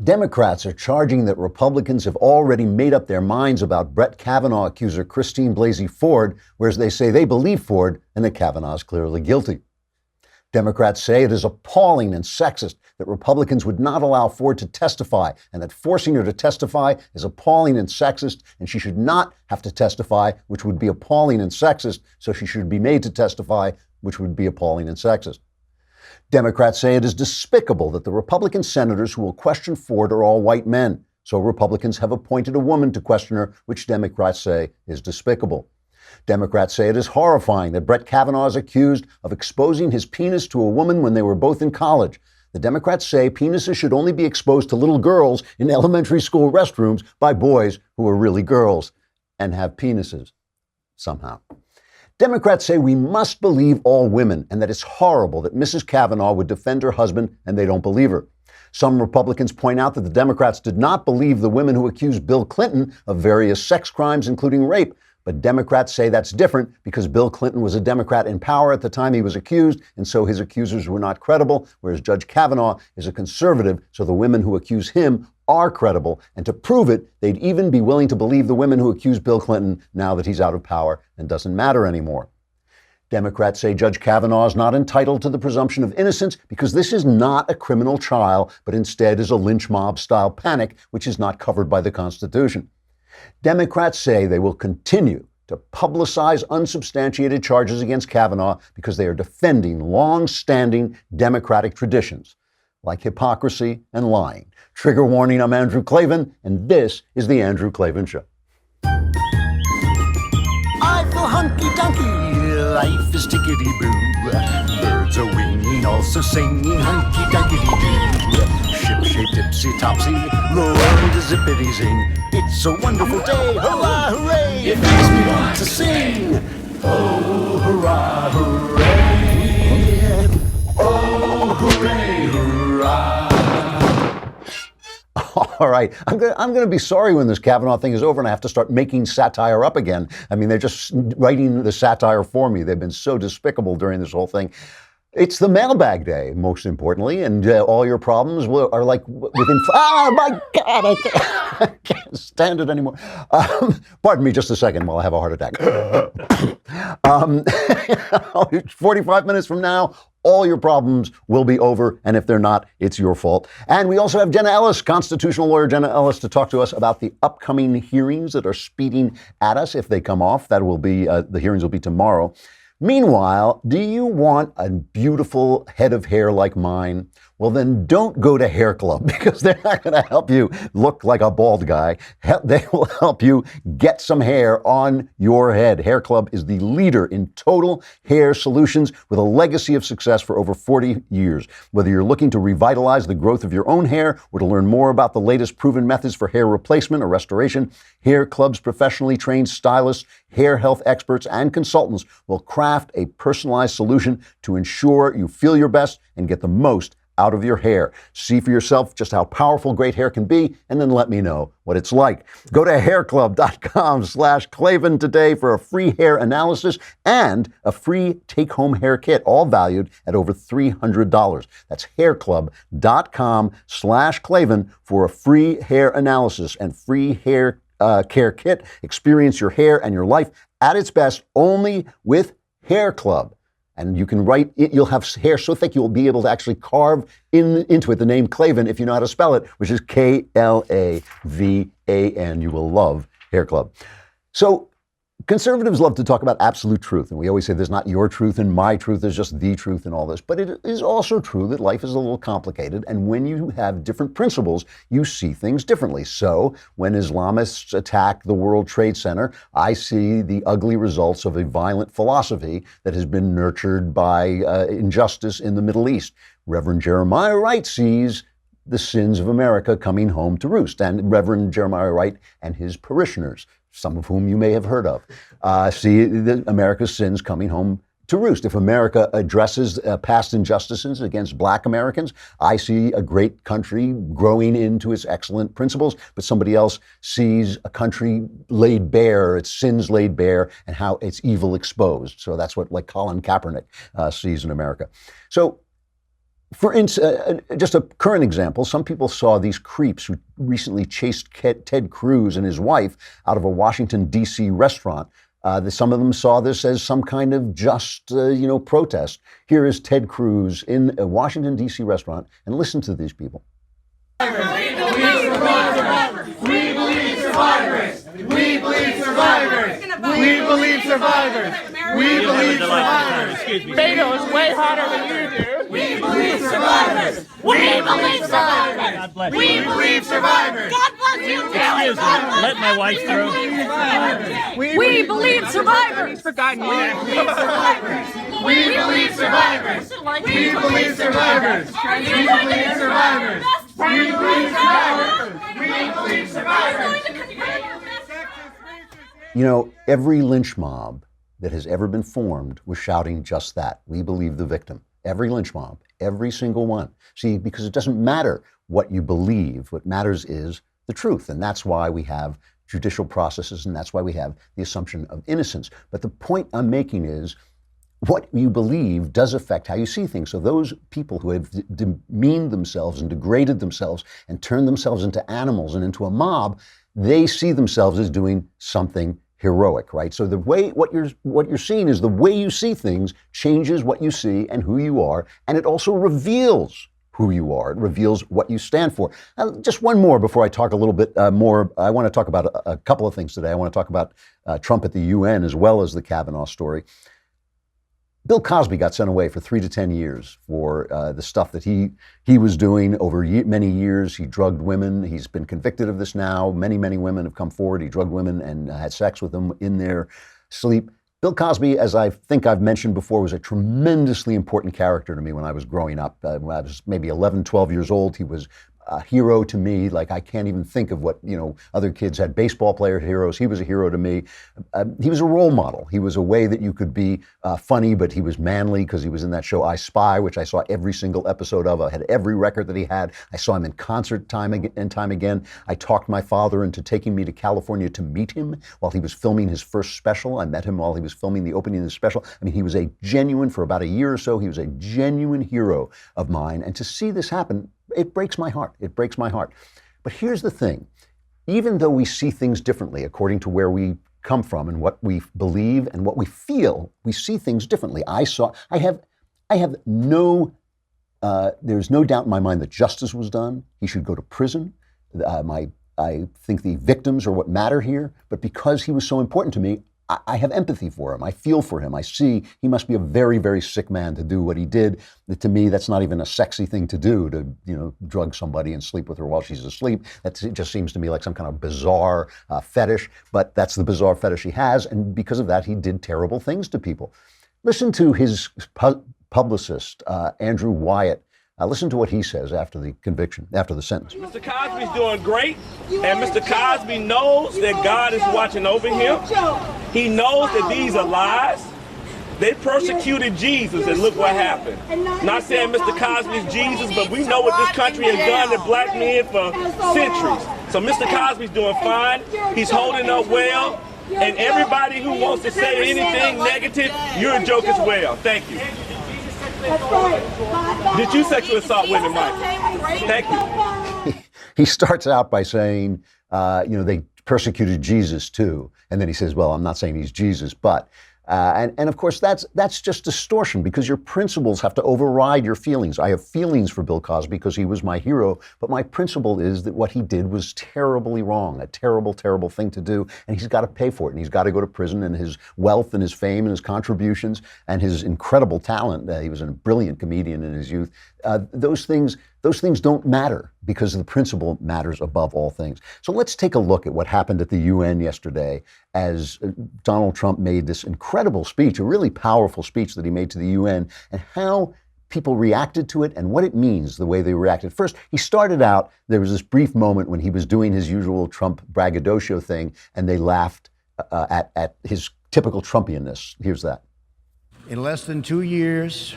Democrats are charging that Republicans have already made up their minds about Brett Kavanaugh accuser Christine Blasey Ford, whereas they say they believe Ford and that Kavanaugh is clearly guilty. Democrats say it is appalling and sexist that Republicans would not allow Ford to testify, and that forcing her to testify is appalling and sexist, and she should not have to testify, which would be appalling and sexist, so she should be made to testify, which would be appalling and sexist. Democrats say it is despicable that the Republican senators who will question Ford are all white men, so Republicans have appointed a woman to question her, which Democrats say is despicable. Democrats say it is horrifying that Brett Kavanaugh is accused of exposing his penis to a woman when they were both in college. The Democrats say penises should only be exposed to little girls in elementary school restrooms by boys who are really girls and have penises somehow. Democrats say we must believe all women and that it's horrible that Mrs. Kavanaugh would defend her husband and they don't believe her. Some Republicans point out that the Democrats did not believe the women who accused Bill Clinton of various sex crimes, including rape. But Democrats say that's different because Bill Clinton was a Democrat in power at the time he was accused, and so his accusers were not credible, whereas Judge Kavanaugh is a conservative, so the women who accuse him are credible. And to prove it, they'd even be willing to believe the women who accuse Bill Clinton now that he's out of power and doesn't matter anymore. Democrats say Judge Kavanaugh is not entitled to the presumption of innocence because this is not a criminal trial, but instead is a lynch mob-style panic, which is not covered by the Constitution. Democrats say they will continue to publicize unsubstantiated charges against Kavanaugh because they are defending long-standing Democratic traditions, like hypocrisy and lying. Trigger warning, I'm Andrew Klavan, and this is The Andrew Klavan Show. I feel hunky-dunky, life is tickety-boo. Birds are winging, also singing hunky-dunky-doo. Ship-shaped, tipsy-topsy, the world is zippity-zing. It's a wonderful day, hurrah, hooray! It makes me want to sing. Oh, hurrah, hooray! Oh, hooray, hurrah! All right, I'm going to be sorry when this Kavanaugh thing is over and I have to start making satire up again. I mean, they're just writing the satire for me. They've been so despicable during this whole thing. It's the mailbag day, most importantly, and all your problems are like within. Oh my God, I can't stand it anymore. Pardon me just a second while I have a heart attack. 45 minutes from now, all your problems will be over, and if they're not, it's your fault. And we also have Jenna Ellis, constitutional lawyer Jenna Ellis, to talk to us about the upcoming hearings that are speeding at us. If they come off, that will be the hearings will be tomorrow. Meanwhile, do you want a beautiful head of hair like mine? Well, then don't go to Hair Club because they're not going to help you look like a bald guy. They will help you get some hair on your head. Hair Club is the leader in total hair solutions with a legacy of success for over 40 years. Whether you're looking to revitalize the growth of your own hair or to learn more about the latest proven methods for hair replacement or restoration, Hair Club's professionally trained stylists, hair health experts, and consultants will craft a personalized solution to ensure you feel your best and get the most out of your hair. See for yourself just how powerful great hair can be, and then let me know what it's like. Go to hairclub.com/Klavan today for a free hair analysis and a free take-home hair kit, all valued at over $300. That's hairclub.com/Klavan for a free hair analysis and free hair care kit. Experience your hair and your life at its best only with Hair Club. And you can write it, you'll have hair so thick you'll be able to actually carve into it the name Klavan if you know how to spell it, which is Klavan. You will love Hair Club. So conservatives love to talk about absolute truth, and we always say there's not your truth and my truth, there's just the truth and all this. But it is also true that life is a little complicated, and when you have different principles, you see things differently. So when Islamists attack the World Trade Center, I see the ugly results of a violent philosophy that has been nurtured by injustice in the Middle East. Reverend Jeremiah Wright sees the sins of America coming home to roost, and Reverend Jeremiah Wright and his parishioners, some of whom you may have heard of, see America's sins coming home to roost. If America addresses past injustices against Black Americans, I see a great country growing into its excellent principles, but somebody else sees a country laid bare, its sins laid bare, and how it's evil exposed. So that's what like Colin Kaepernick sees in America. So For instance, just a current example, some people saw these creeps who recently chased Ted Cruz and his wife out of a Washington, D.C. restaurant. Some of them saw this as some kind of just, protest. Here is Ted Cruz in a Washington, D.C. restaurant, and listen to these people. We believe survivors! We believe survivors! We believe survivors! We believe survivors! We believe survivors! Beto is way hotter than you do. We believe survivors! We believe survivors! God bless you. We believe survivors! God bless you. Excuse me. Let my wife through. We believe survivors. He's forgotten you. We believe survivors! We believe survivors! We believe survivors! We believe survivors! We believe survivors! You know, every lynch mob that has ever been formed was shouting just that. We believe the victim. Every lynch mob, every single one. See, because it doesn't matter what you believe. What matters is the truth. And that's why we have judicial processes, and that's why we have the assumption of innocence. But the point I'm making is what you believe does affect how you see things. So those people who have demeaned themselves and degraded themselves and turned themselves into animals and into a mob, they see themselves as doing something heroic, right? So the way what you're seeing is the way you see things changes what you see and who you are, and it also reveals who you are. It reveals what you stand for. Just one more before I talk a little bit more. I want to talk about a couple of things today. I want to talk about Trump at the UN as well as the Kavanaugh story. Bill Cosby got sent away for 3 to 10 years for the stuff that he was doing over many years. He drugged women. He's been convicted of this now. Many, many women have come forward. He drugged women and had sex with them in their sleep. Bill Cosby, as I think I've mentioned before, was a tremendously important character to me when I was growing up. When I was maybe 11, 12 years old, he was a hero to me. Like, I can't even think of what, other kids had baseball player heroes. He was a hero to me. He was a role model. He was a way that you could be funny, but he was manly because he was in that show I Spy, which I saw every single episode of. I had every record that he had. I saw him in concert time and time again. I talked my father into taking me to California to meet him while he was filming his first special. I met him while he was filming the opening of the special. I mean, he was a genuine, for about a year or so, he was a genuine hero of mine. And to see this happen, it breaks my heart. It breaks my heart. But here's the thing. Even though we see things differently according to where we come from and what we believe and what we feel, we see things differently. There's no doubt in my mind that justice was done. He should go to prison. I think the victims are what matter here. But because he was so important to me, I have empathy for him. I feel for him. I see he must be a very, very sick man to do what he did. To me, that's not even a sexy thing to do, to drug somebody and sleep with her while she's asleep. It just seems to me like some kind of bizarre fetish, but that's the bizarre fetish he has, and because of that, he did terrible things to people. Listen to his publicist, Andrew Wyatt. Listen to what he says after the conviction, after the sentence. Mr. Cosby's doing great, and Mr. Cosby knows that God is watching over him. He knows that these are lies. They persecuted Jesus, and look what happened. Not saying Mr. Cosby's Jesus, but we know what this country has done to black men for centuries. So Mr. Cosby's doing fine. He's holding up well. And everybody who wants to say anything negative, you're a joke as well. Thank you. Did you sexually assault women, Mike? Thank you. He starts out by saying, they persecuted Jesus too. And then he says, well, I'm not saying he's Jesus, but. And of course, that's just distortion because your principles have to override your feelings. I have feelings for Bill Cosby because he was my hero, but my principle is that what he did was terribly wrong, a terrible, terrible thing to do, and he's got to pay for it, and he's got to go to prison, and his wealth and his fame and his contributions and his incredible talent, he was a brilliant comedian in his youth, those things don't matter because the principle matters above all things. So let's take a look at what happened at the UN yesterday as Donald Trump made this incredible speech, a really powerful speech that he made to the UN, and how people reacted to it and what it means, the way they reacted. First, he started out, there was this brief moment when he was doing his usual Trump braggadocio thing, and they laughed at his typical Trumpianness. Here's that. In less than 2 years,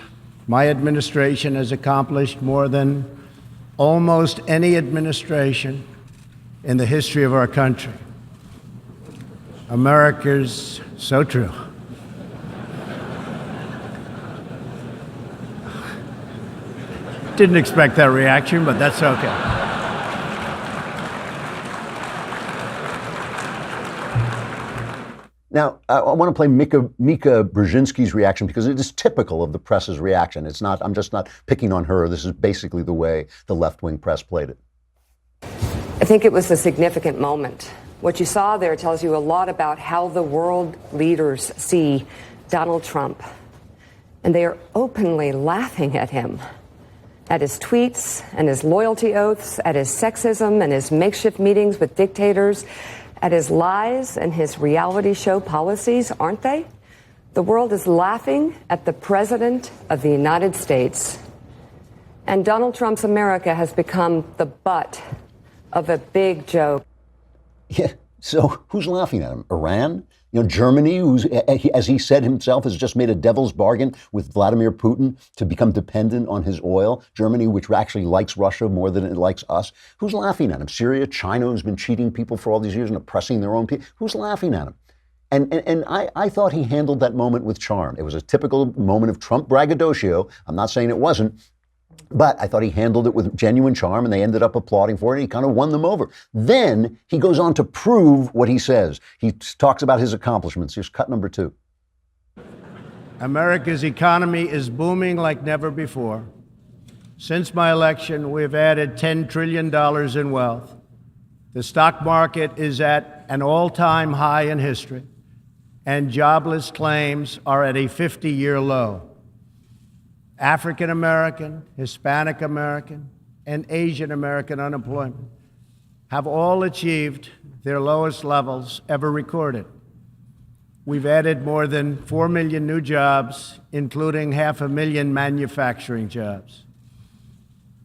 my administration has accomplished more than almost any administration in the history of our country. America's so true. Didn't expect that reaction, but that's okay. Now, I want to play Mika Brzezinski's reaction because it is typical of the press's reaction. It's not, I'm just not picking on her. This is basically the way the left-wing press played it. I think it was a significant moment. What you saw there tells you a lot about how the world leaders see Donald Trump. And they are openly laughing at him, at his tweets and his loyalty oaths, at his sexism and his makeshift meetings with dictators, at his lies and his reality show policies, aren't they? The world is laughing at the President of the United States. And Donald Trump's America has become the butt of a big joke. Yeah, so who's laughing at him? Iran? You know, Germany, who's, as he said himself, has just made a devil's bargain with Vladimir Putin to become dependent on his oil. Germany, which actually likes Russia more than it likes us. Who's laughing at him? Syria, China, who's been cheating people for all these years and oppressing their own people. Who's laughing at him? And I thought he handled that moment with charm. It was a typical moment of Trump braggadocio. I'm not saying it wasn't. But I thought he handled it with genuine charm, and they ended up applauding for it, and he kind of won them over. Then he goes on to prove what he says. He talks about his accomplishments. Here's cut number 2. America's economy is booming like never before. Since my election, we've added $10 trillion in wealth. The stock market is at an all-time high in history, and jobless claims are at a 50-year low. African American, Hispanic American, and Asian American unemployment have all achieved their lowest levels ever recorded. We've added more than 4 million new jobs, including 500,000 manufacturing jobs.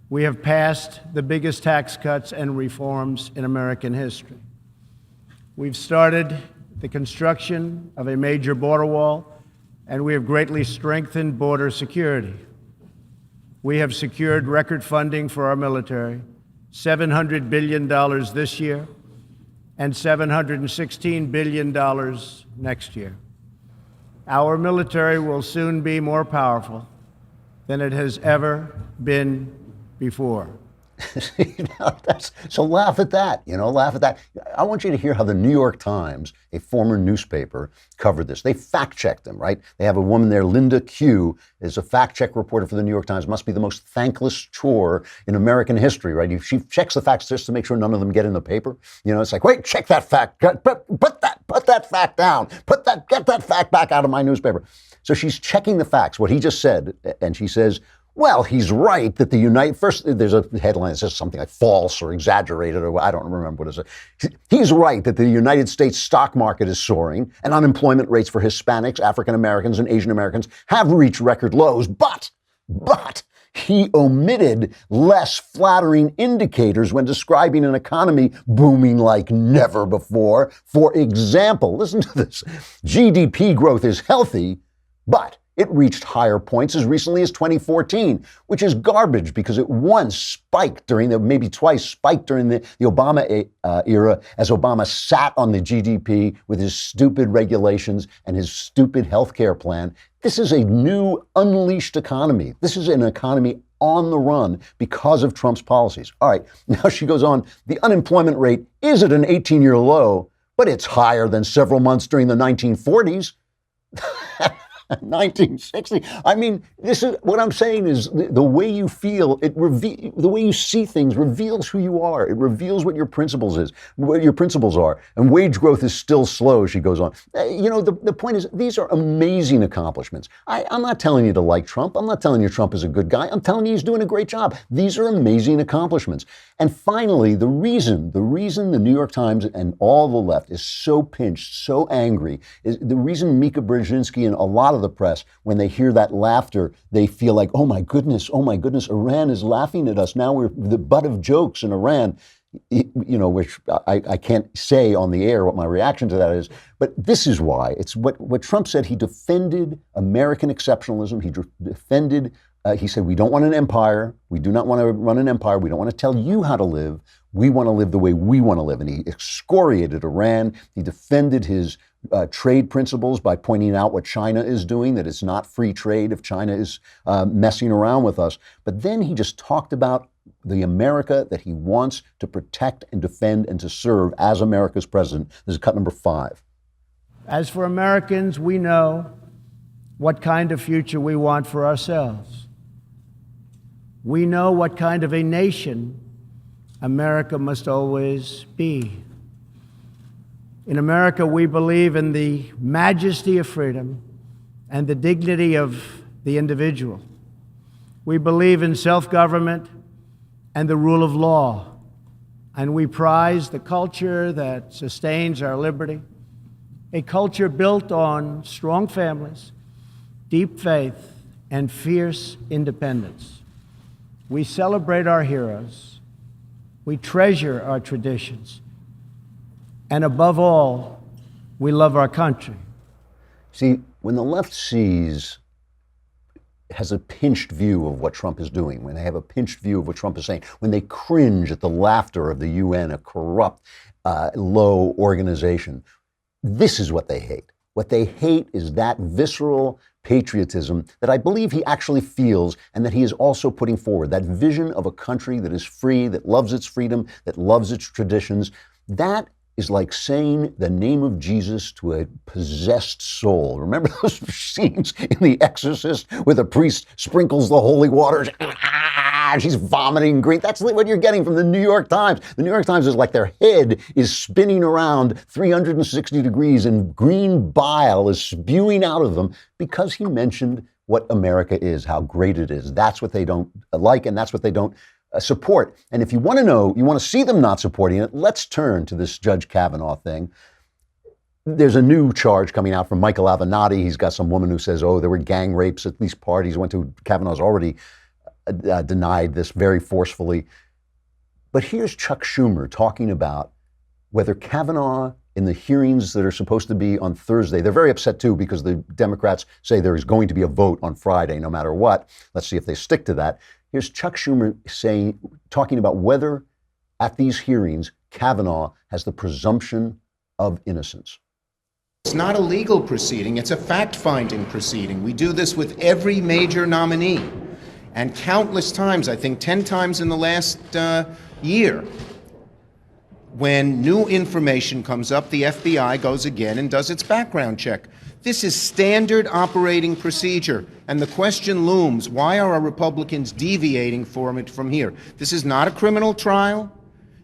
We have passed the biggest tax cuts and reforms in American history. We've started the construction of a major border wall, and we have greatly strengthened border security. We have secured record funding for our military, $700 billion this year and $716 billion next year. Our military will soon be more powerful than it has ever been before. So laugh at that, laugh at that. I want you to hear how the New York Times, a former newspaper, covered this. They fact-checked them, right? They have a woman there, Linda Q, is a fact-check reporter for the New York Times. Must be the most thankless chore in American history, right? She checks the facts just to make sure none of them get in the paper. It's like, wait, check that fact, put that fact down, get that fact back out of my newspaper. So she's checking the facts, what he just said, and she says, well, he's right that there's a headline that says something like false or exaggerated, or I don't remember what it is. He's right that the United States stock market is soaring and unemployment rates for Hispanics, African Americans, and Asian Americans have reached record lows, but he omitted less flattering indicators when describing an economy booming like never before. For example, listen to this. GDP growth is healthy, but it reached higher points as recently as 2014, which is garbage because it once spiked maybe twice spiked during the Obama era as Obama sat on the GDP with his stupid regulations and his stupid healthcare plan. This is a new unleashed economy. This is an economy on the run because of Trump's policies. All right, now she goes on, the unemployment rate is at an 18-year low, but it's higher than several months during the 1940s. 1960. I mean, this is what I'm saying is the way you feel, the way you see things reveals who you are. It reveals what your principles are. And wage growth is still slow, she goes on. The point is, these are amazing accomplishments. I'm not telling you to like Trump. I'm not telling you Trump is a good guy. I'm telling you he's doing a great job. These are amazing accomplishments. And finally, the reason the New York Times and all the left is so pinched, so angry, is the reason Mika Brzezinski and a lot of the press, when they hear that laughter, they feel like, oh my goodness, Iran is laughing at us. Now we're the butt of jokes in Iran, which I can't say on the air what my reaction to that is. But this is why. It's what Trump said. He defended American exceptionalism. He defended, he said, we don't want an empire. We do not want to run an empire. We don't want to tell you how to live. We want to live the way we want to live. And he excoriated Iran. He defended his trade principles by pointing out what China is doing, that it's not free trade if China is messing around with us. But then he just talked about the America that he wants to protect and defend and to serve as America's president. This is cut number 5. As for Americans, we know what kind of future we want for ourselves. We know what kind of a nation America must always be. In America, we believe in the majesty of freedom and the dignity of the individual. We believe in self-government and the rule of law, and we prize the culture that sustains our liberty, a culture built on strong families, deep faith, and fierce independence. We celebrate our heroes, we treasure our traditions, and above all, we love our country. See, when the left has a pinched view of what Trump is doing, when they have a pinched view of what Trump is saying, when they cringe at the laughter of the UN, a corrupt, low organization, this is what they hate. What they hate is that visceral patriotism that I believe he actually feels and that he is also putting forward, that vision of a country that is free, that loves its freedom, that loves its traditions. That is like saying the name of Jesus to a possessed soul. Remember those scenes in The Exorcist where the priest sprinkles the holy waters? She's vomiting green. That's what you're getting from the New York Times. The New York Times is like their head is spinning around 360 degrees and green bile is spewing out of them because he mentioned what America is, how great it is. That's what they don't like, and that's what they don't support. And if you want to know, you want to see them not supporting it, let's turn to this Judge Kavanaugh thing. There's a new charge coming out from Michael Avenatti. He's got some woman who says, oh, there were gang rapes at these parties. Kavanaugh's already denied this very forcefully. But here's Chuck Schumer talking about whether Kavanaugh, in the hearings that are supposed to be on Thursday, they're very upset too because the Democrats say there is going to be a vote on Friday no matter what. Let's see if they stick to that. Here's Chuck Schumer talking about whether at these hearings Kavanaugh has the presumption of innocence. It's not a legal proceeding, it's a fact-finding proceeding. We do this with every major nominee. And countless times, I think 10 times in the last year, when new information comes up, the FBI goes again and does its background check. This is standard operating procedure. And the question looms, why are our Republicans deviating from here? This is not a criminal trial.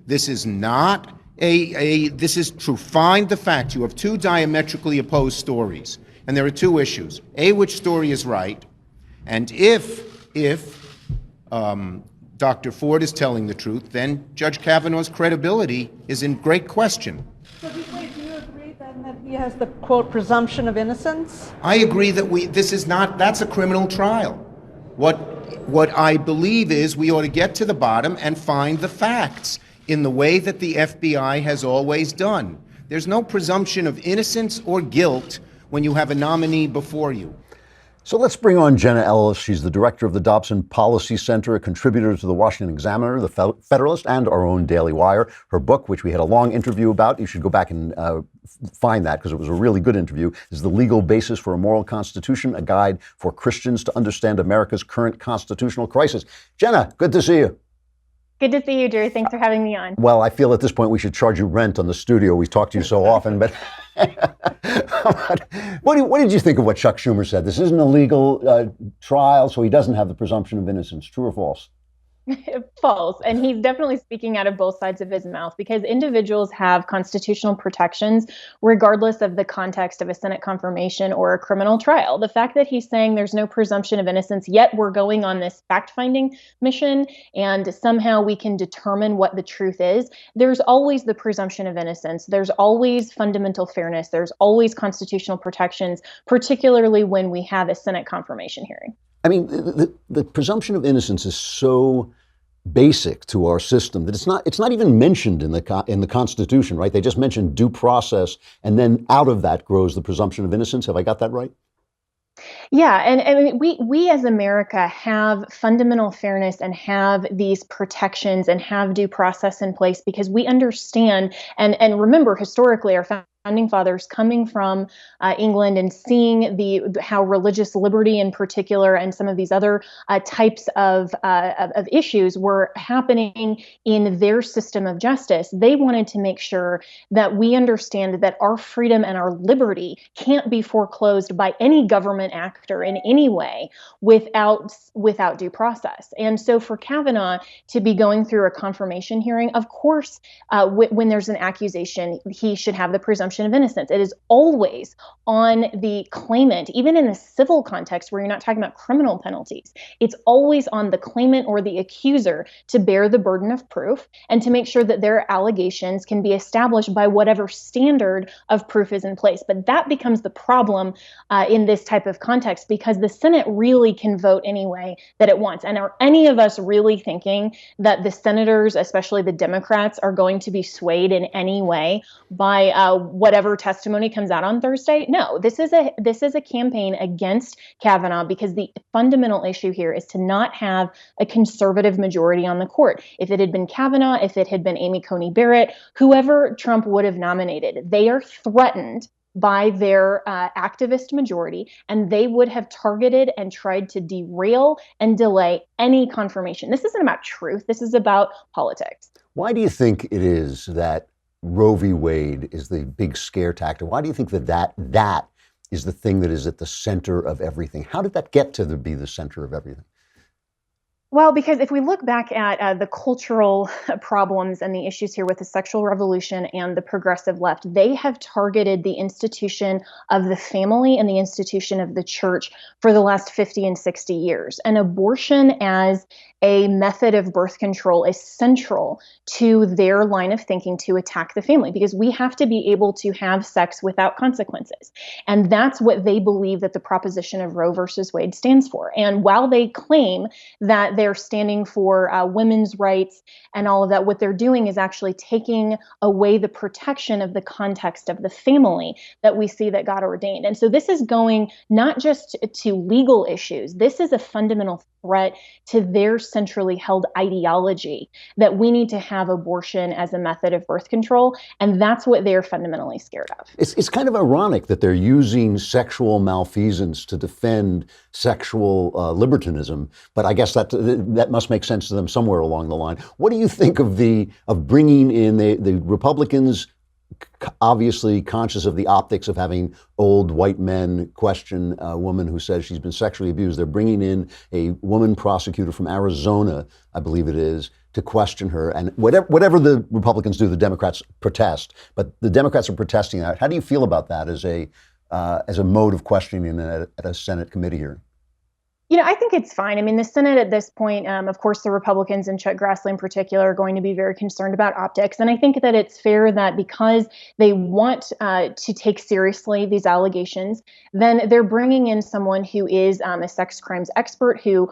This is not this is to find the facts. You have two diametrically opposed stories. And there are two issues. A, which story is right? And if Dr. Ford is telling the truth, then Judge Kavanaugh's credibility is in great question. So do you agree then that he has the, quote, presumption of innocence? I agree that that's a criminal trial. What I believe is we ought to get to the bottom and find the facts in the way that the FBI has always done. There's no presumption of innocence or guilt when you have a nominee before you. So let's bring on Jenna Ellis. She's the director of the Dobson Policy Center, a contributor to the Washington Examiner, the Federalist, and our own Daily Wire. Her book, which we had a long interview about, you should go back and find that because it was a really good interview, is The Legal Basis for a Moral Constitution, a guide for Christians to understand America's current constitutional crisis. Jenna, good to see you. Good to see you, Drew. Thanks for having me on. Well, I feel at this point we should charge you rent on the studio. We talk to you so often, but what did you think of what Chuck Schumer said? This isn't a legal trial, so he doesn't have the presumption of innocence. True or false? False. And he's definitely speaking out of both sides of his mouth because individuals have constitutional protections regardless of the context of a Senate confirmation or a criminal trial. The fact that he's saying there's no presumption of innocence, yet we're going on this fact-finding mission and somehow we can determine what the truth is, there's always the presumption of innocence. There's always fundamental fairness. There's always constitutional protections, particularly when we have a Senate confirmation hearing. I mean, the presumption of innocence is so basic to our system that it's not even mentioned in the Constitution, right? They just mention due process, and then out of that grows the presumption of innocence. Have I got that right? Yeah, and we as America have fundamental fairness and have these protections and have due process in place because we understand and remember historically our founding fathers coming from England and seeing how religious liberty in particular and some of these other types of issues were happening in their system of justice, they wanted to make sure that we understand that our freedom and our liberty can't be foreclosed by any government actor in any way without due process. And so for Kavanaugh to be going through a confirmation hearing, of course, when there's an accusation, he should have the presumption of innocence. It is always on the claimant, even in a civil context where you're not talking about criminal penalties. It's always on the claimant or the accuser to bear the burden of proof and to make sure that their allegations can be established by whatever standard of proof is in place. But that becomes the problem in this type of context, because the Senate really can vote any way that it wants. And are any of us really thinking that the senators, especially the Democrats, are going to be swayed in any way by whatever testimony comes out on Thursday? No, this is a campaign against Kavanaugh, because the fundamental issue here is to not have a conservative majority on the court. If it had been Kavanaugh, if it had been Amy Coney Barrett, whoever Trump would have nominated, they are threatened by their activist majority, and they would have targeted and tried to derail and delay any confirmation. This isn't about truth. This is about politics. Why do you think it is that Roe v. Wade is the big scare tactic? Why do you think that is the thing that is at the center of everything? How did that get to be the center of everything? Well, because if we look back at the cultural problems and the issues here with the sexual revolution and the progressive left, they have targeted the institution of the family and the institution of the church for the last 50 and 60 years. And abortion as a method of birth control is central to their line of thinking to attack the family, because we have to be able to have sex without consequences. And that's what they believe that the proposition of Roe versus Wade stands for. And while they claim that they're standing for women's rights and all of that, what they're doing is actually taking away the protection of the context of the family that we see that God ordained. And so this is going not just to legal issues. This is a fundamental threat to their centrally held ideology that we need to have abortion as a method of birth control. And that's what they're fundamentally scared of. It's kind of ironic that they're using sexual malfeasance to defend sexual libertinism, but I guess that must make sense to them somewhere along the line. What do you think of bringing in the Republicans, obviously conscious of the optics of having old white men question a woman who says she's been sexually abused? They're bringing in a woman prosecutor from Arizona, I believe it is, to question her. And whatever the Republicans do, the Democrats protest. But the Democrats are protesting that. How do you feel about that as a mode of questioning at a Senate committee hearing? You know, I think it's fine. I mean, the Senate at this point, of course, the Republicans and Chuck Grassley in particular are going to be very concerned about optics. And I think that it's fair that because they want to take seriously these allegations, then they're bringing in someone who is a sex crimes expert who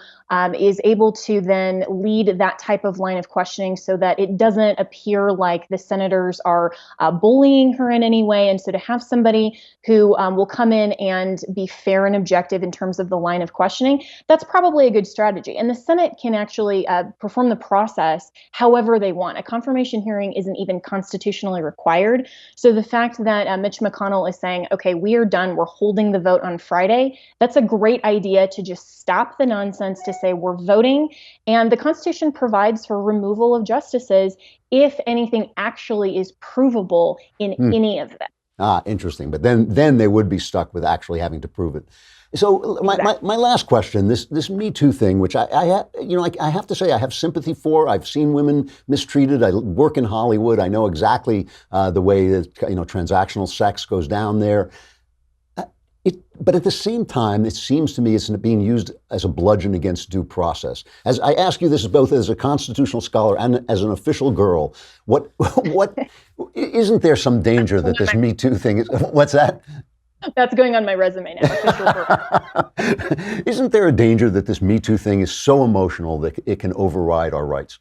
is able to then lead that type of line of questioning so that it doesn't appear like the senators are bullying her in any way. And so to have somebody who will come in and be fair and objective in terms of the line of questioning, that's probably a good strategy. And the Senate can actually perform the process however they want. A confirmation hearing isn't even constitutionally required. So the fact that Mitch McConnell is saying, okay, we are done, we're holding the vote on Friday, that's a great idea to just stop the nonsense, to say we're voting. And the Constitution provides for removal of justices if anything actually is provable in any of them. Ah, interesting. But then they would be stuck with actually having to prove it. So my last question, this Me Too thing, which I have to say I have sympathy for. I've seen women mistreated. I work in Hollywood. I know exactly the way that transactional sex goes down there. But at the same time, it seems to me it's being used as a bludgeon against due process. As I ask you this both as a constitutional scholar and as an official girl, what isn't there some danger that this Me Too thing is? What's that? That's going on my resume now. Isn't there a danger that this Me Too thing is so emotional that it can override our rights?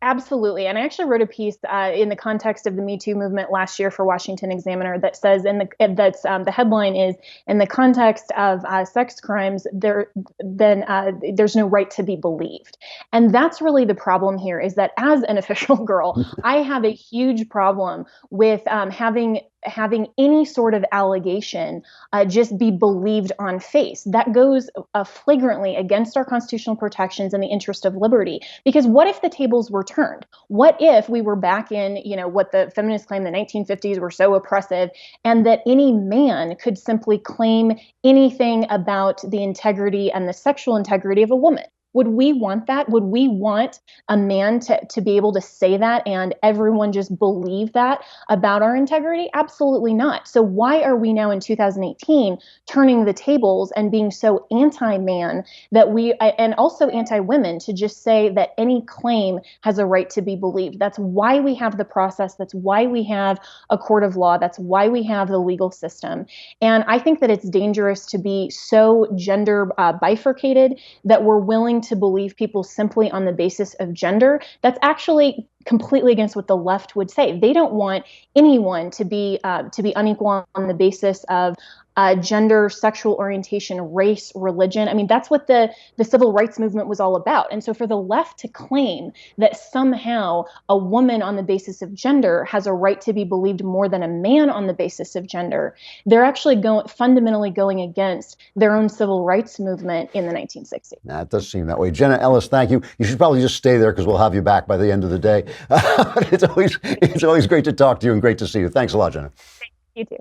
Absolutely. And I actually wrote a piece in the context of the Me Too movement last year for Washington Examiner that says, the headline is, in the context of sex crimes, there's no right to be believed. And that's really the problem here, is that as an official girl, I have a huge problem with having any sort of allegation just be believed on face. That goes flagrantly against our constitutional protections and the interest of liberty. Because what if the tables were turned? What if we were back in, what the feminists claim the 1950s were so oppressive, and that any man could simply claim anything about the integrity and the sexual integrity of a woman? Would we want that? Would we want a man to be able to say that and everyone just believe that about our integrity? Absolutely not. So why are we now in 2018 turning the tables and being so anti-man and also anti-women to just say that any claim has a right to be believed? That's why we have the process. That's why we have a court of law. That's why we have the legal system. And I think that it's dangerous to be so gender bifurcated that we're willing to believe people simply on the basis of gender. That's actually completely against what the left would say. They don't want anyone to be unequal on the basis of gender, sexual orientation, race, religion. I mean, that's what the civil rights movement was all about. And so for the left to claim that somehow a woman on the basis of gender has a right to be believed more than a man on the basis of gender, they're actually fundamentally going against their own civil rights movement in the 1960s. Nah, it does seem that way. Jenna Ellis, thank you. You should probably just stay there because we'll have you back by the end of the day. It's always great to talk to you and great to see you. Thanks a lot, Jenna. You too.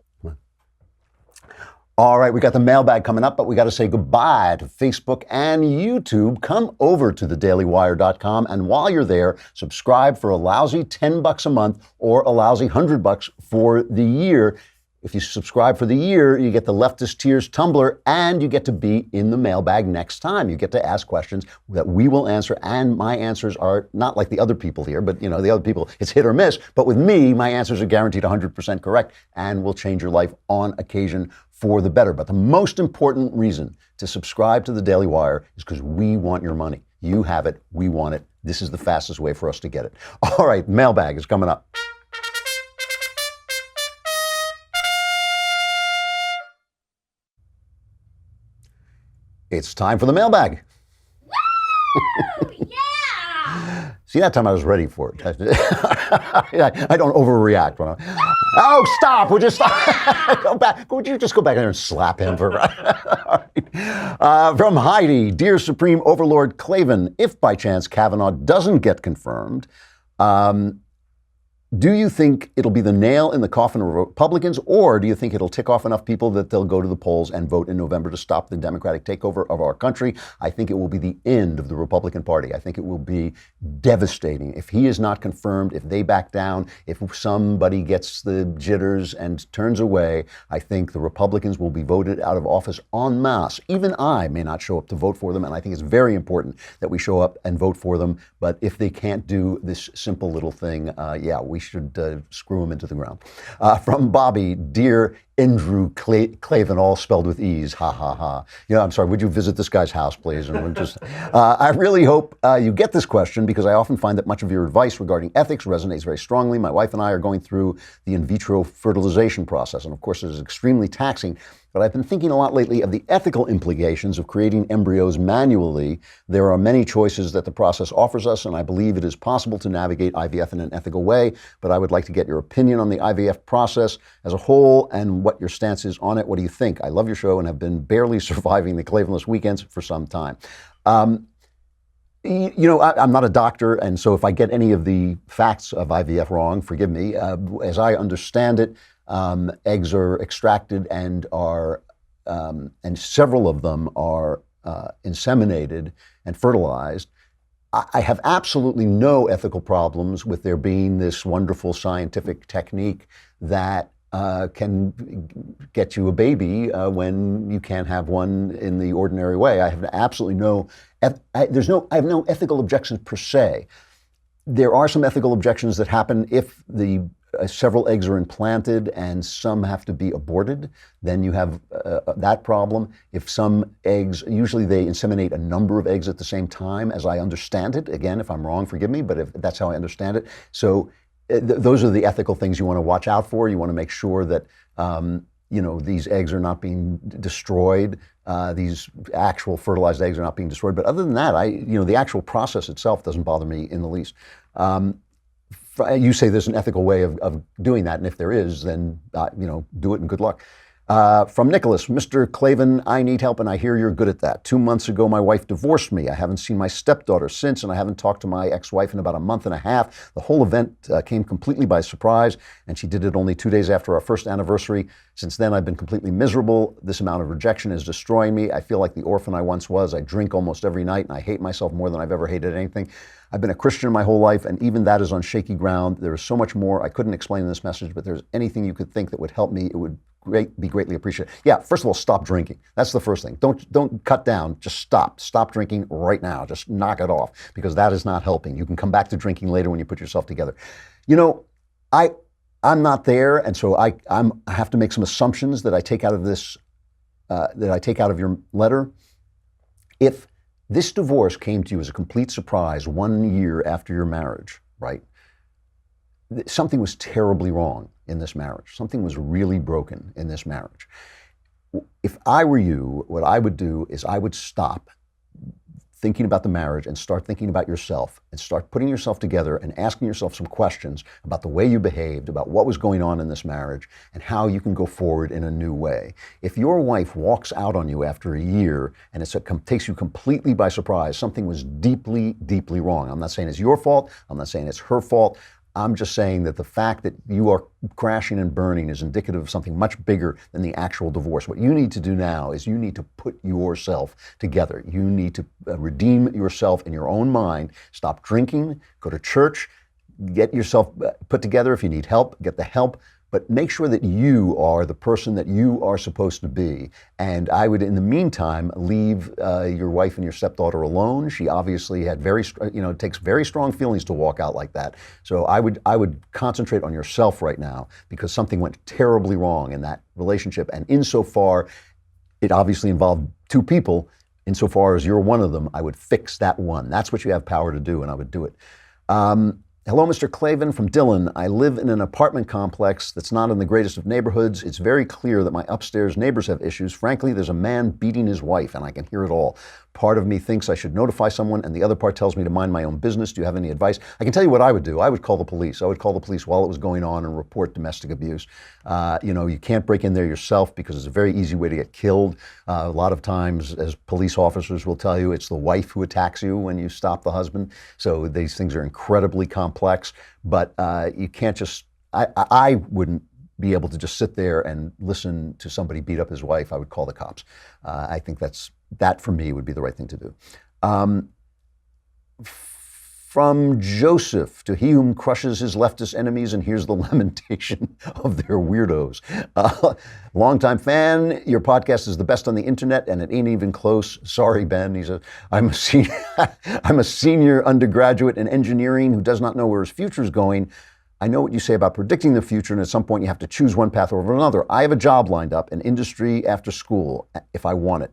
All right, we got the mailbag coming up, but we got to say goodbye to Facebook and YouTube. Come over to thedailywire.com, and while you're there, subscribe for a lousy $10 a month or a lousy $100 for the year. If you subscribe for the year, you get the Leftist Tears tumbler, and you get to be in the mailbag next time. You get to ask questions that we will answer, and my answers are not like the other people here, but the other people, it's hit or miss. But with me, my answers are guaranteed 100% correct and will change your life on occasion for the better. But the most important reason to subscribe to the Daily Wire is because we want your money. You have it, we want it. This is the fastest way for us to get it. All right, mailbag is coming up. It's time for the mailbag. Woo! Yeah! See, that time I was ready for it. I don't overreact. Oh, stop! Would you stop? Go back. Would you just go back there and slap him for? All right. From Heidi, dear Supreme Overlord Klavan, if by chance Kavanaugh doesn't get confirmed, do you think it'll be the nail in the coffin of Republicans, or do you think it'll tick off enough people that they'll go to the polls and vote in November to stop the Democratic takeover of our country? I think it will be the end of the Republican Party. I think it will be devastating. If he is not confirmed, if they back down, if somebody gets the jitters and turns away, I think the Republicans will be voted out of office en masse. Even I may not show up to vote for them, and I think it's very important that we show up and vote for them. But if they can't do this simple little thing, we should screw him into the ground. From Bobby, dear Andrew Klavan, all spelled with E's, ha ha ha. I'm sorry, would you visit this guy's house, please? And I really hope you get this question, because I often find that much of your advice regarding ethics resonates very strongly. My wife and I are going through the in vitro fertilization process, and of course it is extremely taxing. But I've been thinking a lot lately of the ethical implications of creating embryos manually. There are many choices that the process offers us, and I believe it is possible to navigate IVF in an ethical way. But I would like to get your opinion on the IVF process as a whole and what your stance is on it. What do you think? I love your show and have been barely surviving the Klavanless weekends for some time. I'm not a doctor, and so if I get any of the facts of IVF wrong, forgive me. As I understand it, eggs are extracted and several of them are inseminated and fertilized. I have absolutely no ethical problems with there being this wonderful scientific technique that can get you a baby when you can't have one in the ordinary way. I have absolutely I have no ethical objections per se. There are some ethical objections that happen if the several eggs are implanted and some have to be aborted, then you have that problem. If some eggs, usually they inseminate a number of eggs at the same time, as I understand it. Again, if I'm wrong, forgive me, but if that's how I understand it. So those are the ethical things you want to watch out for. You want to make sure that these eggs are not being destroyed. These actual fertilized eggs are not being destroyed. But other than that, the actual process itself doesn't bother me in the least. You say there's an ethical way of doing that, and if there is, then do it and good luck. From Nicholas, Mr. Klavan, I need help and I hear you're good at that. 2 months ago, my wife divorced me. I haven't seen my stepdaughter since, and I haven't talked to my ex-wife in about a month and a half. The whole event came completely by surprise, and she did it only 2 days after our first anniversary. Since then, I've been completely miserable. This amount of rejection is destroying me. I feel like the orphan I once was. I drink almost every night, and I hate myself more than I've ever hated anything. I've been a Christian my whole life, and even that is on shaky ground. There is so much more I couldn't explain in this message, but there's anything you could think that would help me, it would be greatly appreciated. Yeah, first of all, stop drinking. That's the first thing. Don't cut down. Just stop. Stop drinking right now. Just knock it off, because that is not helping. You can come back to drinking later when you put yourself together. I'm not there, and so I have to make some assumptions that I take out of this, that I take out of your letter. If this divorce came to you as a complete surprise 1 year after your marriage, right? Something was terribly wrong in this marriage. Something was really broken in this marriage. If I were you, what I would do is I would stop thinking about the marriage and start thinking about yourself and start putting yourself together and asking yourself some questions about the way you behaved, about what was going on in this marriage, and how you can go forward in a new way. If your wife walks out on you after a year and it takes you completely by surprise, something was deeply, deeply wrong. I'm not saying it's your fault. I'm not saying it's her fault. I'm just saying that the fact that you are crashing and burning is indicative of something much bigger than the actual divorce. What you need to do now is you need to put yourself together. You need to redeem yourself in your own mind. Stop drinking, go to church, get yourself put together. If you need help, get the help. But make sure that you are the person that you are supposed to be. And I would, in the meantime, leave your wife and your stepdaughter alone. She obviously had it takes very strong feelings to walk out like that. So I would concentrate on yourself right now, because something went terribly wrong in that relationship. And insofar, it obviously involved two people. Insofar as you're one of them, I would fix that one. That's what you have power to do, and I would do it. Hello, Mr. Klavan, from Dylan. I live in an apartment complex that's not in the greatest of neighborhoods. It's very clear that my upstairs neighbors have issues. Frankly, there's a man beating his wife, and I can hear it all. Part of me thinks I should notify someone, and the other part tells me to mind my own business. Do you have any advice? I can tell you what I would do. I would call the police. I would call the police while it was going on and report domestic abuse. You can't break in there yourself, because it's a very easy way to get killed. A lot of times, as police officers will tell you, it's the wife who attacks you when you stop the husband. So these things are incredibly complex, but you can't just, I wouldn't be able to just sit there and listen to somebody beat up his wife. I would call the cops. I think that for me would be the right thing to do. From Joseph, to he whom crushes his leftist enemies and hears the lamentation of their weirdos. Longtime fan, your podcast is the best on the internet, and it ain't even close. Sorry, Ben. I'm a senior undergraduate in engineering who does not know where his future is going. I know what you say about predicting the future, and at some point you have to choose one path over another. I have a job lined up in industry after school, if I want it.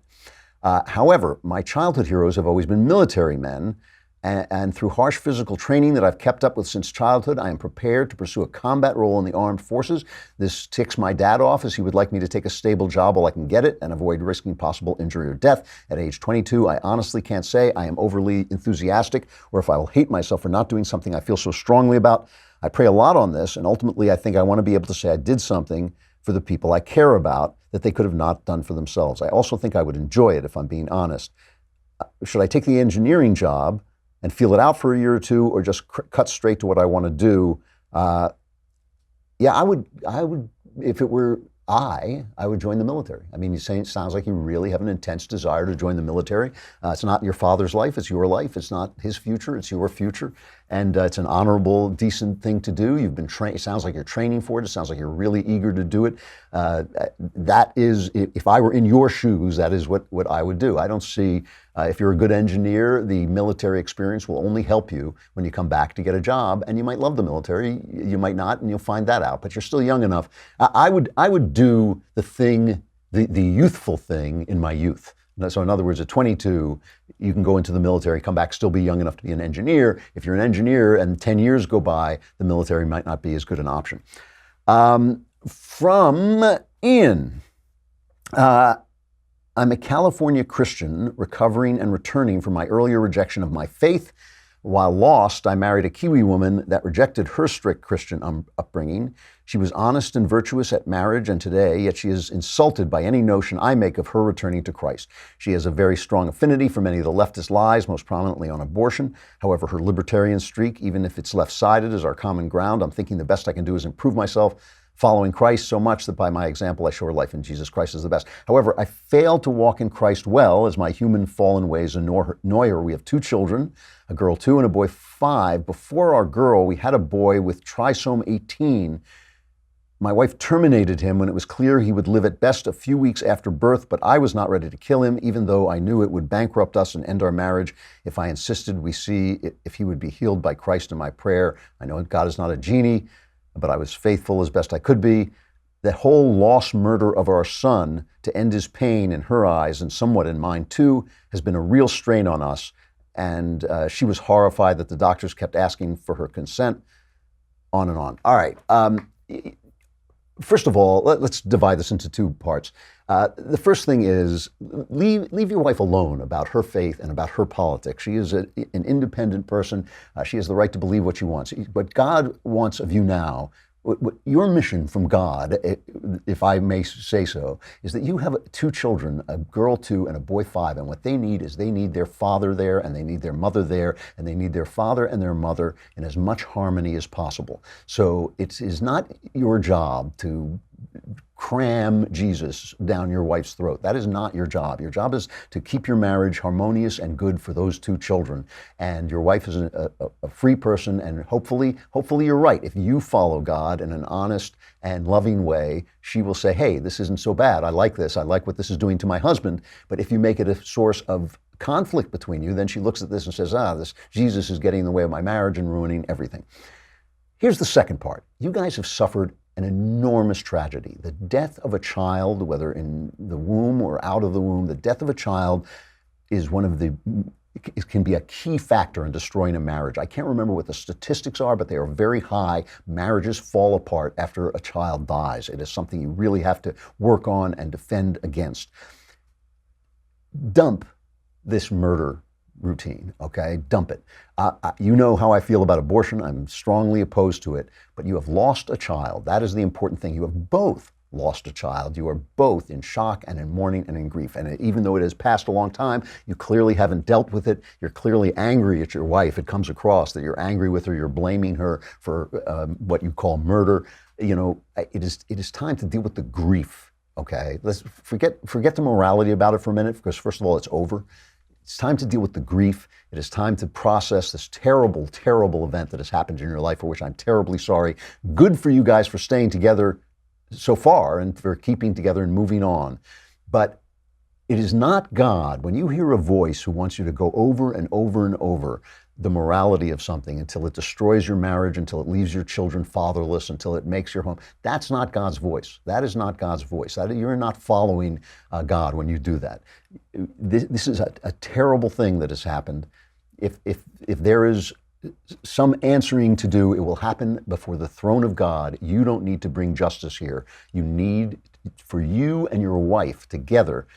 However, my childhood heroes have always been military men, and through harsh physical training that I've kept up with since childhood, I am prepared to pursue a combat role in the armed forces. This ticks my dad off, as he would like me to take a stable job while I can get it and avoid risking possible injury or death. At age 22, I honestly can't say I am overly enthusiastic, or if I will hate myself for not doing something I feel so strongly about. I pray a lot on this, and ultimately I think I want to be able to say I did something for the people I care about that they could have not done for themselves. I also think I would enjoy it, if I'm being honest. Should I take the engineering job and feel it out for a year or two, or just cut straight to what I want to do? I would, if it were I would join the military. I mean, it sounds like you really have an intense desire to join the military. It's not your father's life, it's your life. It's not his future, it's your future. and it's an honorable, decent thing to do. You've been trained. It sounds like you're training for it. It sounds like you're really eager to do it. That is, if I were in your shoes, that is what I would do. I don't see, if you're a good engineer, the military experience will only help you when you come back to get a job, and you might love the military, you might not, and you'll find that out, but you're still young enough. I would do the thing, the youthful thing in my youth. So in other words, at 22, you can go into the military, come back, still be young enough to be an engineer. If you're an engineer and 10 years go by, the military might not be as good an option. From Ian, I'm a California Christian recovering and returning from my earlier rejection of my faith. While lost, I married a Kiwi woman that rejected her strict Christian upbringing. She was honest and virtuous at marriage and today, yet she is insulted by any notion I make of her returning to Christ. She has a very strong affinity for many of the leftist lies, most prominently on abortion. However, her libertarian streak, even if it's left-sided, is our common ground. I'm thinking the best I can do is improve myself, following Christ so much that by my example I show her life in Jesus Christ is the best. However, I fail to walk in Christ well as my human fallen ways annoy her. We have 2 children, a girl 2 and a boy 5. Before our girl, we had a boy with trisomy 18. My wife terminated him when it was clear he would live at best a few weeks after birth, but I was not ready to kill him, even though I knew it would bankrupt us and end our marriage. If I insisted we see if he would be healed by Christ in my prayer. I know God is not a genie, but I was faithful as best I could be. The whole lost murder of our son to end his pain in her eyes and somewhat in mine too has been a real strain on us. And she was horrified that the doctors kept asking for her consent, on and on. All right. First of all, let's divide this into 2 parts. The first thing is leave your wife alone about her faith and about her politics. She is an independent person. She has the right to believe what she wants. What God wants of you now, your mission from God, if I may say so, is that you have 2 children, a girl 2 and a boy 5, and what they need is they need their father there, and they need their mother there, and they need their father and their mother in as much harmony as possible. So it is not your job to cram Jesus down your wife's throat. That is not your job. Your job is to keep your marriage harmonious and good for those 2 children. And your wife is a free person, and hopefully you're right. If you follow God in an honest and loving way, she will say, hey, this isn't so bad. I like this. I like what this is doing to my husband. But if you make it a source of conflict between you, then she looks at this and says, this Jesus is getting in the way of my marriage and ruining everything. Here's the second part. You guys have suffered an enormous tragedy. The death of a child, whether in the womb or out of the womb, the death of a child is it can be a key factor in destroying a marriage. I can't remember what the statistics are, but they are very high. Marriages fall apart after a child dies. It is something you really have to work on and defend against. Dump this murder routine, okay? Dump it. You know how I feel about abortion. I'm strongly opposed to it, but you have lost a child. That is the important thing. You have both lost a child. You are both in shock and in mourning and in grief. And even though it has passed a long time, you clearly haven't dealt with it. You're clearly angry at your wife. It comes across that you're angry with her. You're blaming her for what you call murder. You know, it is time to deal with the grief, okay? Let's forget the morality about it for a minute, because first of all, it's over. It's time to deal with the grief. It is time to process this terrible, terrible event that has happened in your life, for which I'm terribly sorry. Good for you guys for staying together so far and for keeping together and moving on. But it is not God. When you hear a voice who wants you to go over and over and over the morality of something until it destroys your marriage, until it leaves your children fatherless, until it makes your home, that's not God's voice. That is not God's voice. You're not following God when you do that. This is a terrible thing that has happened. If there is some answering to do, it will happen before the throne of God. You don't need to bring justice here. You need, for you and your wife together,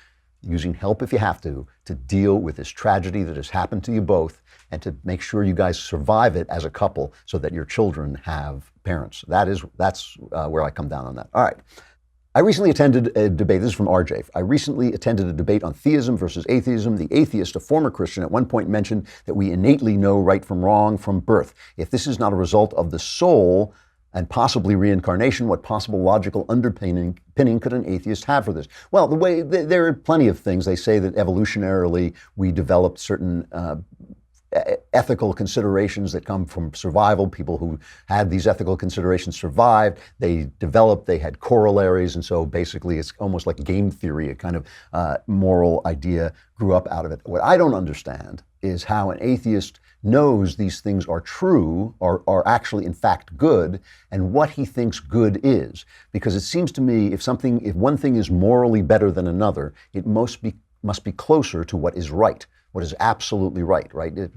using help if you have to deal with this tragedy that has happened to you both, and to make sure you guys survive it as a couple so that your children have parents. That's where I come down on that. All right. I recently attended a debate. This is from RJ. I recently attended a debate on theism versus atheism. The atheist, a former Christian, at one point mentioned that we innately know right from wrong from birth. If this is not a result of the soul and possibly reincarnation, what possible logical underpinning could an atheist have for this? Well, there are plenty of things. They say that evolutionarily we developed certain ethical considerations that come from survival. People who had these ethical considerations survived. They developed, they had corollaries, and so basically it's almost like game theory, a kind of moral idea grew up out of it. What I don't understand is how an atheist knows these things are true, or are actually in fact good, and what he thinks good is. Because it seems to me if one thing is morally better than another, it must be closer to what is right. What is absolutely right?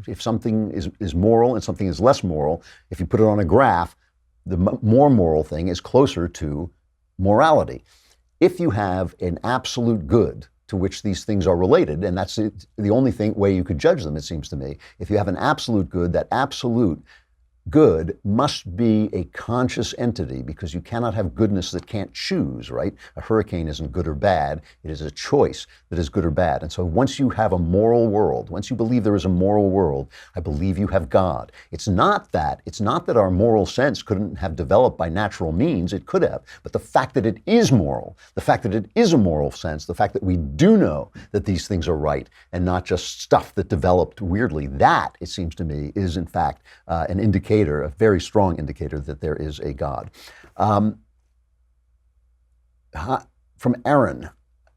If something is moral and something is less moral, if you put it on a graph, the more moral thing is closer to morality. If you have an absolute good to which these things are related, and that's the only way you could judge them, it seems to me. If you have an absolute good, that absolute good must be a conscious entity, because you cannot have goodness that can't choose, right? A hurricane isn't good or bad. It is a choice that is good or bad. And so once you have a moral world, once you believe there is a moral world, I believe you have God. It's not that our moral sense couldn't have developed by natural means. It could have. But the fact that it is moral, the fact that it is a moral sense, the fact that we do know that these things are right and not just stuff that developed weirdly, that, it seems to me, is in fact an indicator, a very strong indicator that there is a God. From Aaron.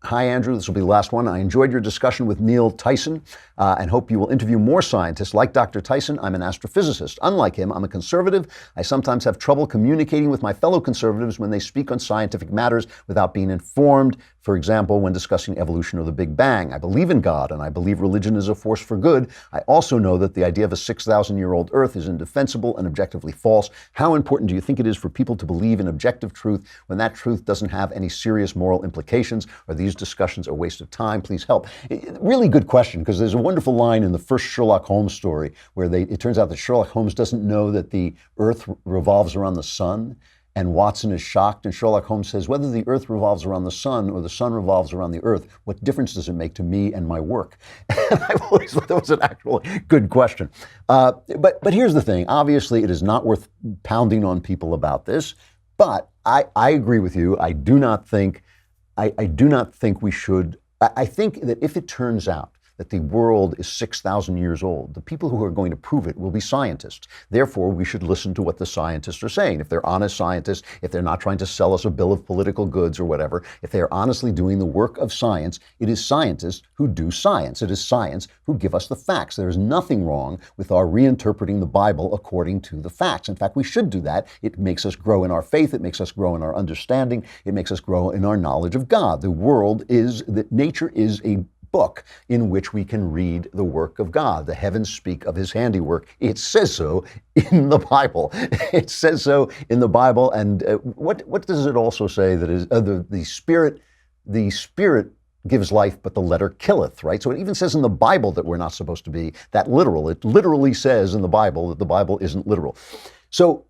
Hi, Andrew. This will be the last one. I enjoyed your discussion with Neil Tyson and hope you will interview more scientists. Like Dr. Tyson, I'm an astrophysicist. Unlike him, I'm a conservative. I sometimes have trouble communicating with my fellow conservatives when they speak on scientific matters without being informed. For example, when discussing evolution or the Big Bang. I believe in God, and I believe religion is a force for good. I also know that the idea of a 6,000-year-old Earth is indefensible and objectively false. How important do you think it is for people to believe in objective truth when that truth doesn't have any serious moral implications? Are these discussions a waste of time? Please help. Really good question, because there's a wonderful line in the first Sherlock Holmes story where it turns out that Sherlock Holmes doesn't know that the Earth revolves around the sun. And Watson is shocked, and Sherlock Holmes says, whether the Earth revolves around the sun or the sun revolves around the Earth, what difference does it make to me and my work? And I've always thought that was an actually good question. But here's the thing. Obviously, it is not worth pounding on people about this, but I agree with you. I do not think we should. I think that if it turns out that the world is 6,000 years old, the people who are going to prove it will be scientists. Therefore, we should listen to what the scientists are saying. If they're honest scientists, if they're not trying to sell us a bill of political goods or whatever, if they are honestly doing the work of science, it is scientists who do science. It is science who give us the facts. There is nothing wrong with our reinterpreting the Bible according to the facts. In fact, we should do that. It makes us grow in our faith. It makes us grow in our understanding. It makes us grow in our knowledge of God. Nature is a book in which we can read the work of God. The heavens speak of his handiwork. It says so in the Bible. It says so in the Bible. And what does it also say? That is the Spirit gives life, but the letter killeth, right? So it even says in the Bible that we're not supposed to be that literal. It literally says in the Bible that the Bible isn't literal. So,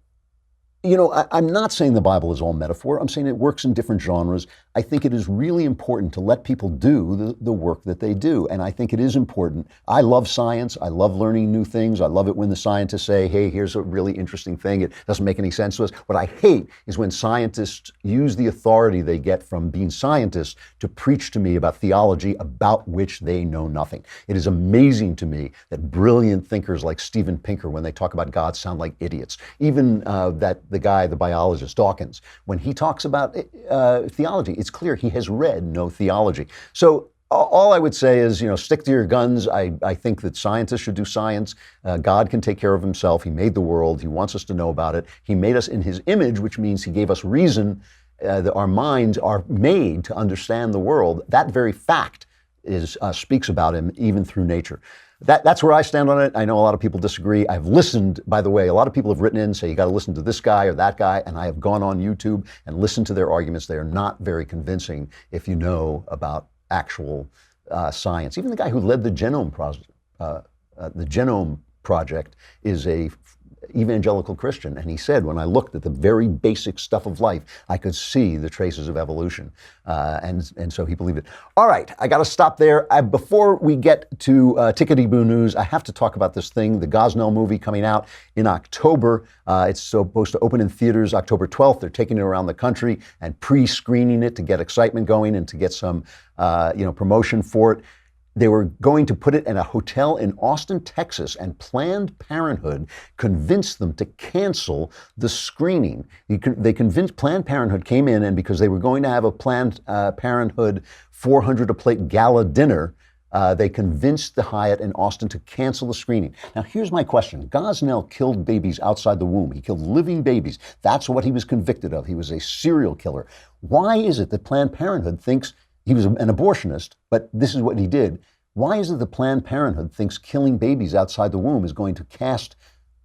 I'm not saying the Bible is all metaphor. I'm saying it works in different genres. I think it is really important to let people do the work that they do. And I think it is important. I love science. I love learning new things. I love it when the scientists say, hey, here's a really interesting thing. It doesn't make any sense to us. What I hate is when scientists use the authority they get from being scientists to preach to me about theology about which they know nothing. It is amazing to me that brilliant thinkers like Steven Pinker, when they talk about God, sound like idiots. Even the guy, the biologist, Dawkins, when he talks about theology, it's clear he has read no theology. So all I would say is, stick to your guns. I think that scientists should do science. God can take care of himself. He made the world. He wants us to know about it. He made us in his image, which means he gave us reason that our minds are made to understand the world. That very fact speaks about him even through nature. That's where I stand on it. I know a lot of people disagree. I've listened, by the way, a lot of people have written in, say you got to listen to this guy or that guy, and I have gone on YouTube and listened to their arguments. They are not very convincing if you know about actual science. Even the guy who led the Genome Project is a evangelical Christian, and he said, when I looked at the very basic stuff of life, I could see the traces of evolution, and so he believed it. All right, I got to stop there. Before we get to Tickety-Boo News, I have to talk about this thing, the Gosnell movie coming out in October. It's supposed to open in theaters October 12th. They're taking it around the country and pre-screening it to get excitement going and to get some promotion for it. They were going to put it in a hotel in Austin, Texas, and Planned Parenthood convinced them to cancel the screening. Planned Parenthood came in, and because they were going to have a Planned Parenthood 400 a plate gala dinner, they convinced the Hyatt in Austin to cancel the screening. Now, here's my question. Gosnell killed babies outside the womb. He killed living babies. That's what he was convicted of. He was a serial killer. Why is it that Planned Parenthood thinks he was an abortionist, but this is what he did? Why is it that Planned Parenthood thinks killing babies outside the womb is going to cast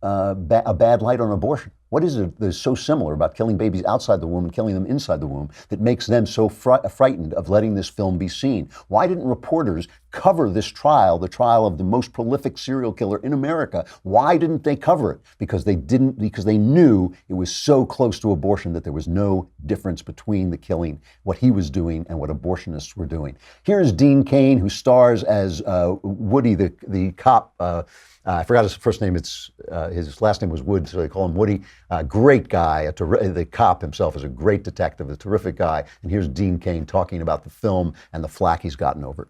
a bad light on abortion? What is it that's so similar about killing babies outside the womb and killing them inside the womb that makes them so frightened of letting this film be seen? Why didn't reporters cover this trial, the trial of the most prolific serial killer in America? Why didn't they cover it? Because they didn't, because they knew it was so close to abortion that there was no difference between the killing, what he was doing, and what abortionists were doing. Here's Dean Cain, who stars as Woody, the cop. I forgot his first name. His last name was Wood, so they call him Woody. Great guy. The cop himself is a great detective, a terrific guy. And here's Dean Cain talking about the film and the flack he's gotten over it.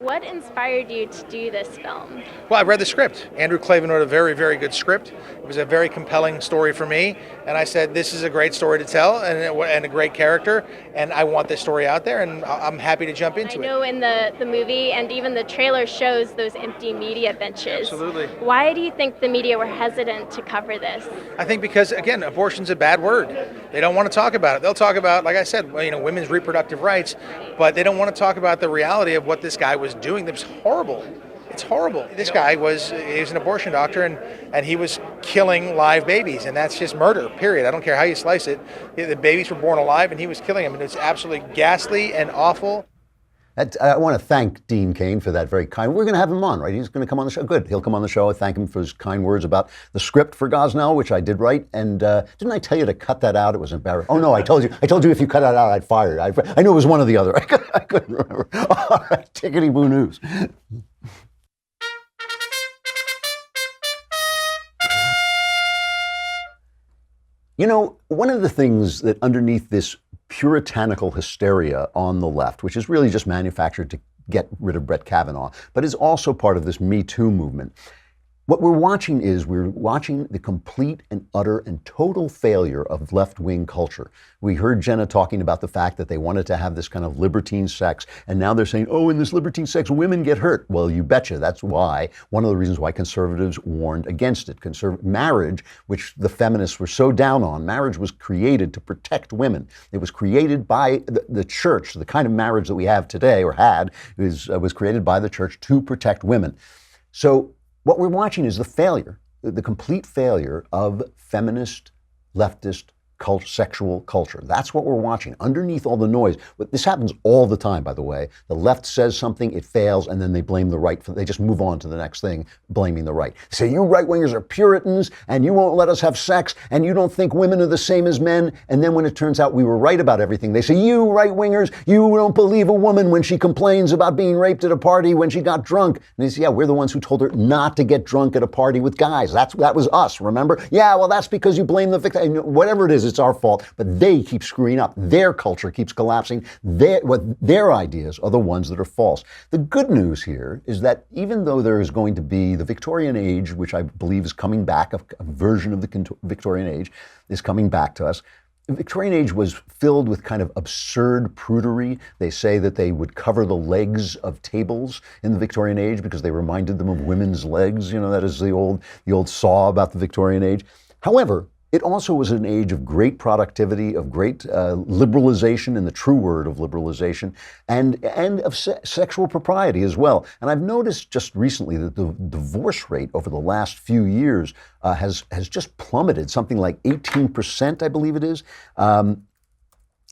What inspired you to do this film? Well, I read the script. Andrew Klavan wrote a very, very good script. It was a very compelling story for me. And I said, this is a great story to tell and a great character. And I want this story out there, and I'm happy to jump into it. I know in the movie and even the trailer shows those empty media benches. Absolutely. Why do you think the media were hesitant to cover this? I think because, again, abortion's a bad word. They don't want to talk about it. They'll talk about, like I said, women's reproductive rights, but they don't want to talk about the reality of what this guy was doing. It was horrible. It's horrible. This guy was an abortion doctor, and he was killing live babies, and that's just murder, period. I don't care how you slice it. The babies were born alive, and he was killing them, and it's absolutely ghastly and awful. I want to thank Dean Cain for that very kind. We're going to have him on, right? He's going to come on the show. Good. He'll come on the show. I thank him for his kind words about the script for Gosnell, which I did write. And didn't I tell you to cut that out? It was embarrassing. Oh, no, I told you if you cut that out, I'd fire you. I knew it was one or the other. I couldn't remember. All right, tickety-boo news. You know, one of the things that underneath this puritanical hysteria on the left, which is really just manufactured to get rid of Brett Kavanaugh, but is also part of this Me Too movement. What we're watching the complete and utter and total failure of left-wing culture. We heard Jenna talking about the fact that they wanted to have this kind of libertine sex, and now they're saying, oh, in this libertine sex, women get hurt. Well, you betcha. That's why, one of the reasons why conservatives warned against it. Marriage, which the feminists were so down on, marriage was created to protect women. It was created by the church. The kind of marriage that we have today, or had, was created by the church to protect women. So what we're watching is the complete failure of feminist, leftist, sexual culture. That's what we're watching underneath all the noise. But this happens all the time, by the way. The left says something, it fails, and then they blame the right. They just move on to the next thing, blaming the right. They say, you right-wingers are Puritans, and you won't let us have sex, and you don't think women are the same as men. And then when it turns out we were right about everything, they say, you right-wingers, you don't believe a woman when she complains about being raped at a party when she got drunk. And they say, yeah, we're the ones who told her not to get drunk at a party with guys. That was us, remember? Yeah, well, that's because you blame the victim. Whatever it is, it's our fault, but they keep screwing up. Their culture keeps collapsing. Their ideas are the ones that are false. The good news here is that even though there is going to be the Victorian age, which I believe is coming back, a version of the Victorian age is coming back to us, the Victorian age was filled with kind of absurd prudery. They say that they would cover the legs of tables in the Victorian age because they reminded them of women's legs. You know, that is the old saw about the Victorian age. However, it also was an age of great productivity, of great liberalization, in the true word of liberalization, and of sexual propriety as well. And I've noticed just recently that the divorce rate over the last few years has just plummeted, something like 18%, I believe it is. And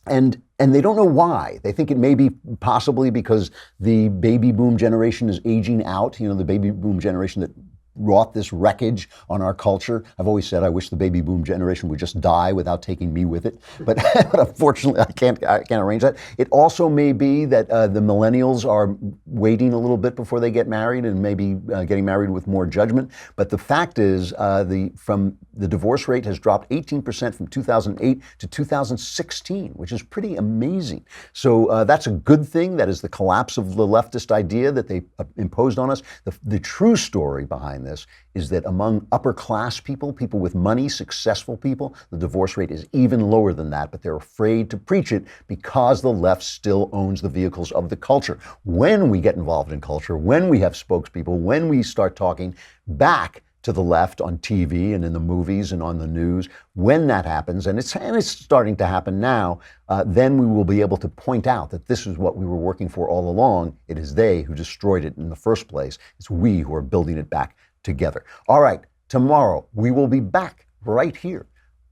they don't know why. They think it may be possibly because the baby boom generation is aging out. You know, the baby boom generation that wrought this wreckage on our culture. I've always said I wish the baby boom generation would just die without taking me with it, but unfortunately I can't arrange that. It also may be that the millennials are waiting a little bit before they get married and maybe getting married with more judgment. But the fact is the divorce rate has dropped 18% from 2008 to 2016, which is pretty amazing. So that's a good thing. That is the collapse of the leftist idea that they imposed on us. The true story behind this is that among upper class people, people with money, successful people, the divorce rate is even lower than that, but they're afraid to preach it because the left still owns the vehicles of the culture. When we get involved in culture, when we have spokespeople, when we start talking back to the left on TV and in the movies and on the news, when that happens, and it's starting to happen now, then we will be able to point out that this is what we were working for all along. It is they who destroyed it in the first place. It's we who are building it back together. All right, tomorrow we will be back right here.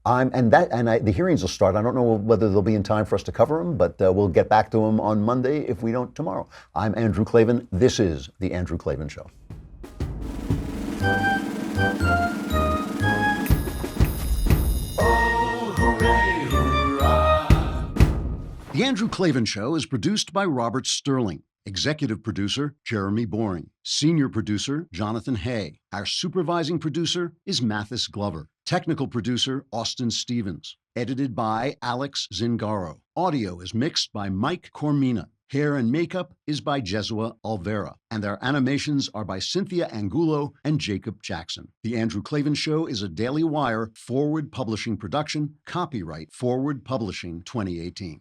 The hearings will start. I don't know whether they'll be in time for us to cover them, but we'll get back to them on Monday if we don't tomorrow. I'm Andrew Klavan. This is The Andrew Klavan Show. The Andrew Klavan Show is produced by Robert Sterling. Executive producer, Jeremy Boring. Senior producer, Jonathan Hay. Our supervising producer is Mathis Glover. Technical producer, Austin Stevens. Edited by Alex Zingaro. Audio is mixed by Mike Cormina. Hair and makeup is by Jesua Alvera. And our animations are by Cynthia Angulo and Jacob Jackson. The Andrew Klavan Show is a Daily Wire Forward Publishing production. Copyright Forward Publishing 2018.